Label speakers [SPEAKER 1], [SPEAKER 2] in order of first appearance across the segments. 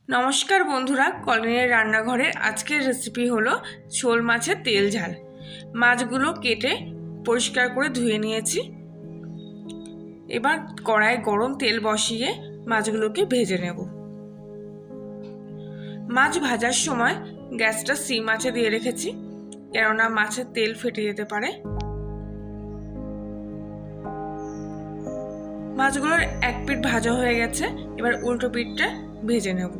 [SPEAKER 1] নমস্কার বন্ধুরা, কলিনের রান্নাঘরের আজকের রেসিপি হলো শোল মাছের তেল ঝাল। মাছগুলো কেটে পরিষ্কার করে ধুয়ে নিয়েছি। এবার কড়ায় গরম তেল বসিয়ে মাছগুলোকে ভেজে নেব। মাছ ভাজার সময় গ্যাসটা সিম আঁচে দিয়ে রেখেছি, কেননা মাছের তেল ফেটে যেতে পারে। মাছগুলোর এক পিঠ ভাজা হয়ে গেছে, এবার উল্টো পিঠটা ভেজে নেব।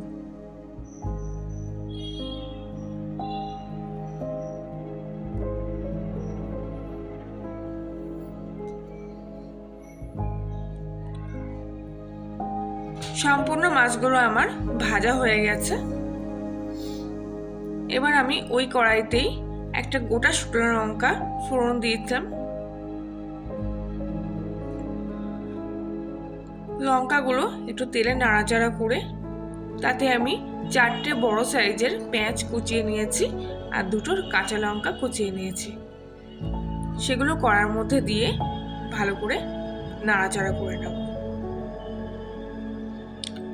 [SPEAKER 1] সম্পূর্ণ মাছগুলো আমার ভাজা হয়ে গেছে। এবার আমি ওই কড়াইতেই একটা গোটা শুকনো লঙ্কা ফোড়ন দিয়েছিলাম। লঙ্কাগুলো একটু তেলে নাড়াচাড়া করে তাতে আমি 4টে বড় সাইজের পেঁয়াজ কুচিয়ে নিয়েছি আর 2টো কাঁচা লঙ্কা কুচিয়ে নিয়েছি। সেগুলো কড়ার মধ্যে দিয়ে ভালো করে নাড়াচাড়া করে নেব।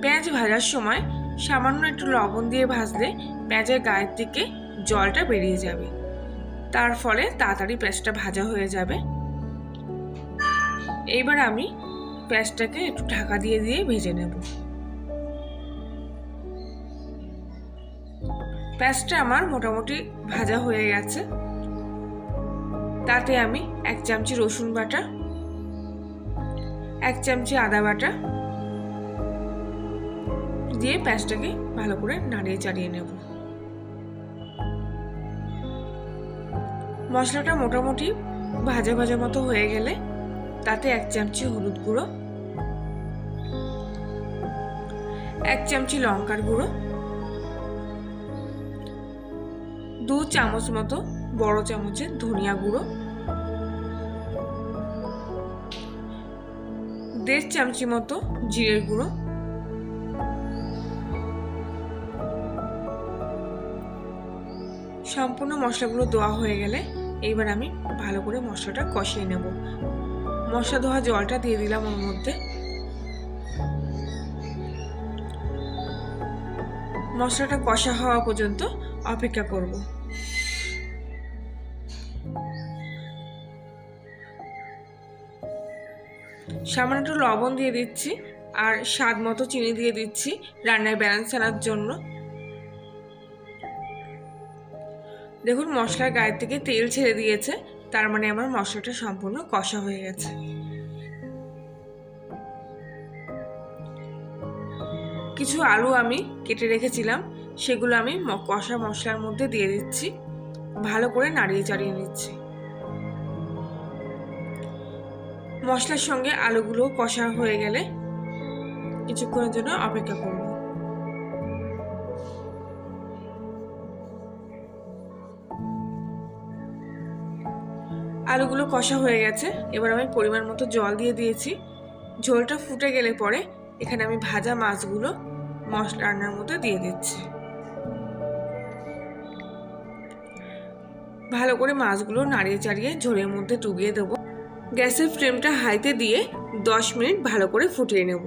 [SPEAKER 1] পেঁয়াজ ভাজার সময় সামান্য একটু লবণ দিয়ে ভাজলে পেঁয়াজের গায়ের থেকে জলটা বেরিয়ে যাবে, তার ফলে তাড়াতাড়ি পেঁয়াজটা ভাজা হয়ে যাবে। এইবার আমি পেঁয়াজটাকে একটু ঢাকা দিয়ে দিয়ে ভেজে নেব। পেঁয়াজটা আমার মোটামুটি ভাজা হয়ে গেছে। তাতে আমি 1 চামচি রসুন বাটা, 1 চামচি আদা বাটা দিয়ে পেঁয়াজটাকে ভালো করে নাড়িয়ে চাড়িয়ে নেব। মশলাটা মোটামুটি ভাজা ভাজা মতো হয়ে গেলে তাতে 1 চামচি হলুদ গুঁড়ো, 1 চামচি লঙ্কার গুঁড়ো, 2 চামচ মতো বড় চামচের ধনিয়া গুঁড়ো, 1.5 চামচি মতো জিরের গুঁড়ো, সম্পূর্ণ মশলাগুলো দেওয়া হয়ে গেলে এইবার আমি ভালো করে মশলাটা কষিয়ে নেব। মশলা ধোয়া জলটা দিয়ে দিলাম ওর মধ্যে। মশলাটা কষা হওয়া পর্যন্ত অপেক্ষা করব। সামান্য একটু লবণ দিয়ে দিচ্ছি আর স্বাদ মতো চিনি দিয়ে দিচ্ছি রান্নায় ব্যালেন্স আনার জন্য। দেখুন মশলার গায়ের থেকে তেল ছেড়ে দিয়েছে, তার মানে আমার মশলাটা সম্পূর্ণ কষা হয়ে গেছে। কিছু আলু আমি কেটে রেখেছিলাম, সেগুলো আমি কষা মশলার মধ্যে দিয়ে দিচ্ছি, ভালো করে নাড়িয়ে চাড়িয়ে নিচ্ছি। মশলার সঙ্গে আলুগুলো কষা হয়ে গেলে কিছুক্ষণের জন্য অপেক্ষা করব। আলুগুলো কষা হয়ে গেছে, এবার আমি পরিমাণ মতো জল দিয়ে দিয়েছি। ঝোলটা ফুটে গেলে পরে এখানে আমি ভাজা মাছগুলো মশলা রান্নার মধ্যে দিয়ে দিচ্ছি। ভালো করে মাছগুলো নাড়িয়ে চাড়িয়ে ঝোলের মধ্যে ডুবিয়ে দেবো। গ্যাসের ফ্লেমটা হাইতে দিয়ে 10 মিনিট ভালো করে ফুটিয়ে নেব।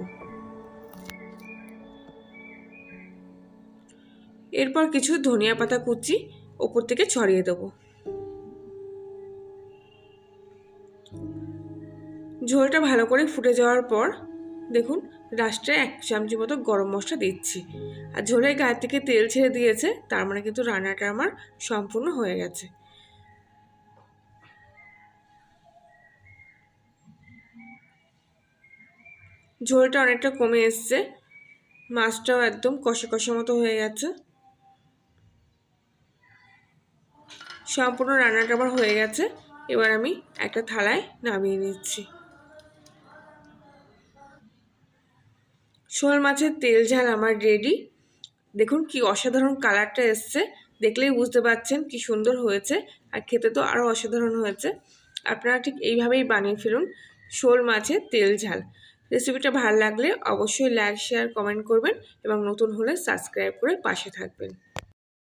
[SPEAKER 1] এরপর কিছু ধনিয়া পাতা কুচি ওপর থেকে ছড়িয়ে দেবো। ঝোলটা ভালো করে ফুটে যাওয়ার পর দেখুন লাস্টে 1 চামচি মতো গরম মশলা দিচ্ছি। আর ঝোলের গায়ে থেকে তেল ছেড়ে দিয়েছে, তার মানে কিন্তু রান্নাটা আমার সম্পূর্ণ হয়ে গেছে। ঝোলটা অনেকটা কমে এসছে, মাছটাও একদম কষা কষা মতো হয়ে গেছে। সম্পূর্ণ রান্নাটা আমার হয়ে গেছে। এবার আমি একটা থালায় নামিয়ে নিচ্ছি। শোল মাছের তেল ঝাল আমার রেডি। দেখুন কি অসাধারণ কালারটা এসছে, দেখলেই বুঝতে পারছেন কি সুন্দর হয়েছে, আর খেতে তো আরও অসাধারণ হয়েছে। আপনারা ঠিক এইভাবেই বানিয়ে ফেলুন শোল মাছের তেল ঝাল। রেসিপিটা ভালো লাগলে অবশ্যই লাইক, শেয়ার, কমেন্ট করবেন এবং নতুন হলে সাবস্ক্রাইব করে পাশে থাকবেন।